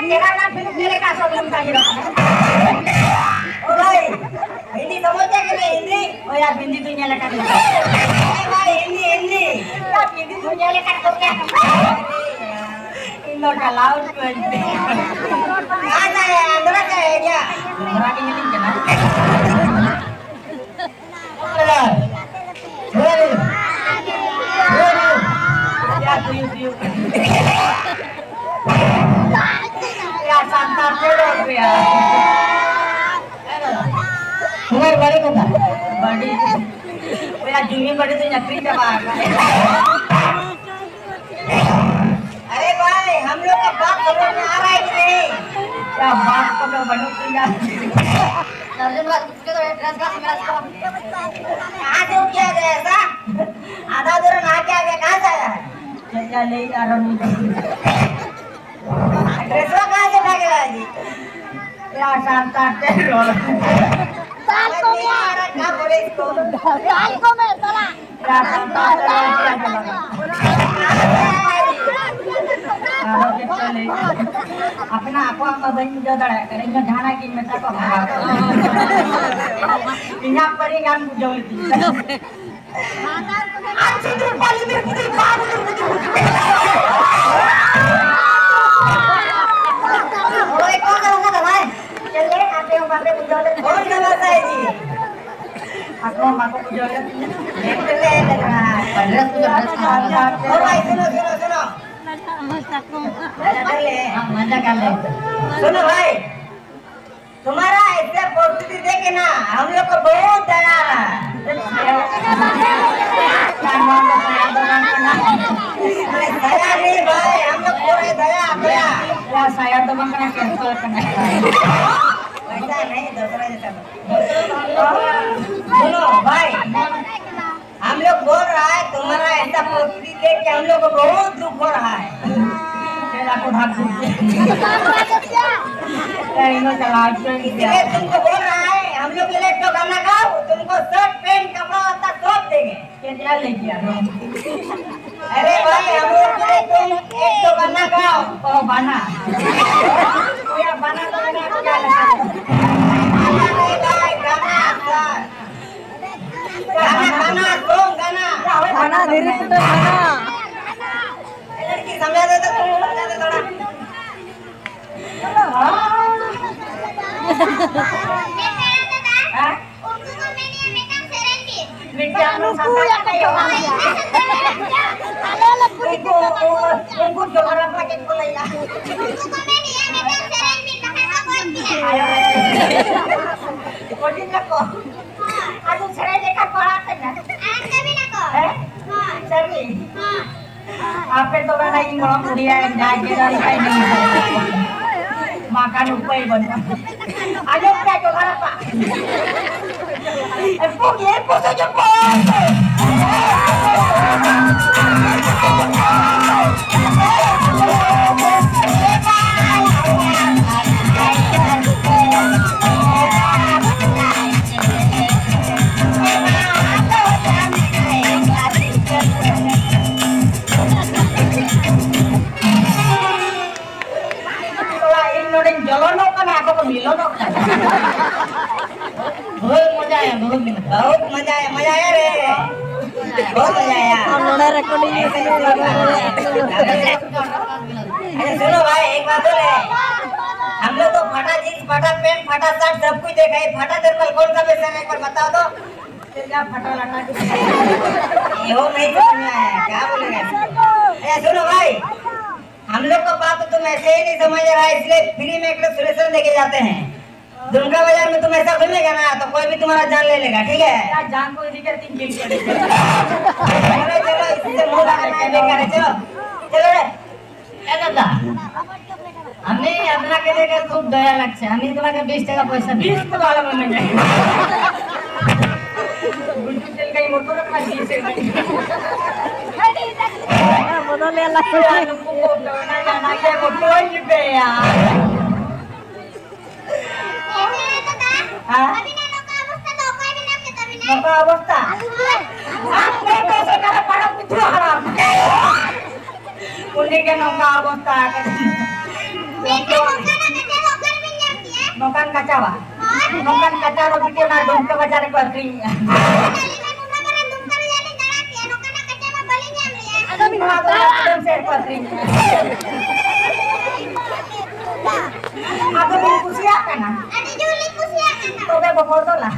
तेरा नाम फिर तेरे का सब लोग चाहिए ओ भाई हिंदी समझते कि नहीं हिंदी ओ यार हिंदी दुनिया लगा दे भाई हिंदी हिंदी यार हिंदी दुनिया लगा तो क्या इन लोग का लाउड करते कहां जाए अंदर जाए क्या अंदर के नहीं क्या ya tuh ya santar dulu ya dengar balik kata badi ya juni badi tuh nyakri coba अरे भाई हम लोग का बात समझ में आ रहा है कि नहीं क्या बात को मैं बनू तुम यार दर्जन बात पूछे तो ड्रेस का मेरा को कहां से किया गया ऐसा आधा दूर ना क्या गया कहां से आया क्या ले जा रहा हूं ड्रेस कहां से भाग रहा है जी यार शांत रोल साल को यार क्या बोले इसको साल को मैं चला यार शांत अपना आपको आप बंद जो दड़ा करेंगे ढाना की में तक इन्हें पड़ेगा मुझे सुनो भाई तुम्हारा ऐसे परिस्थिति देखे ना हम लोग को बहुत दया दया नहीं भाई हम लोग को दया दया यार saya तो बंकना कैंसिल करना ऐसा नहीं दूसरा जैसा सुनो भाई हम लोग बोल रहा है तुम्हारा ऐसा परिस्थिति देख के हम लोग को बहुत दुख हो रहा है को भाग इसलिए तुमको बोल रहा है हम लोग के लिए तो गाना गाओ तुमको शर्ट पैंट कपड़ा आता सब देंगे क्या लेके आ अरे भाई हम लोग के लिए तुम एक तो गाना गाओ और बना यार बना तो क्या लगता है गाना गाना तुम गाना गाना धीरे से तो गाना लड़की समझा दे तो तुम समझा दे थोड़ा Apa itu kan lagi ngomong dia ngaji dari ini makan upai benar. Ayo kita coba apa? Epo saja बहुत मजा आया रे बहुत मजा आया हम लोग रिकॉर्डिंग सुनो भाई एक बात बोले हम लोग तो फटा जींस फटा पैंट फटा शर्ट सब कुछ देखा है फटा थर्मल कौन सा बेचना है एक बार बताओ तो क्या फटा लटा ये हो नहीं समझ में आया क्या बोलेगा सुनो भाई हम लोग को बात तो तुम ऐसे ही नहीं समझ रहा है इसलिए फ्री में एक सुरेशन देके जाते हैं दुर्गा बाजार में तुम ऐसा घूमेगा ना तो कोई भी तुम्हारा जान ले लेगा ठीक है यार जान को इधर 3 किल चलो इससे मुंह लगाना है बेकार है चलो चलो रे ए दादा हमें अपना के देकर खूब दया लगছে আমি তোমাকে 20 টাকা পয়সা 20 তো ভালো মনে যায় গুন্টু তেল কাই মোটর का 20 है বদলে লাগছে तुमको ना जाना के मोटो ही पे यार Apa अवस्था आपने कैसे कर पड़ा कुछ हराम उन्हीं के नौका अवस्था kawa. Bukan kata orang kita nak dong ke bajar ke kering. Ada minum apa? Dong saya ke kering. Ada minum kusiakan ah. Ada jual kusiakan. Tobe bokor tu lah.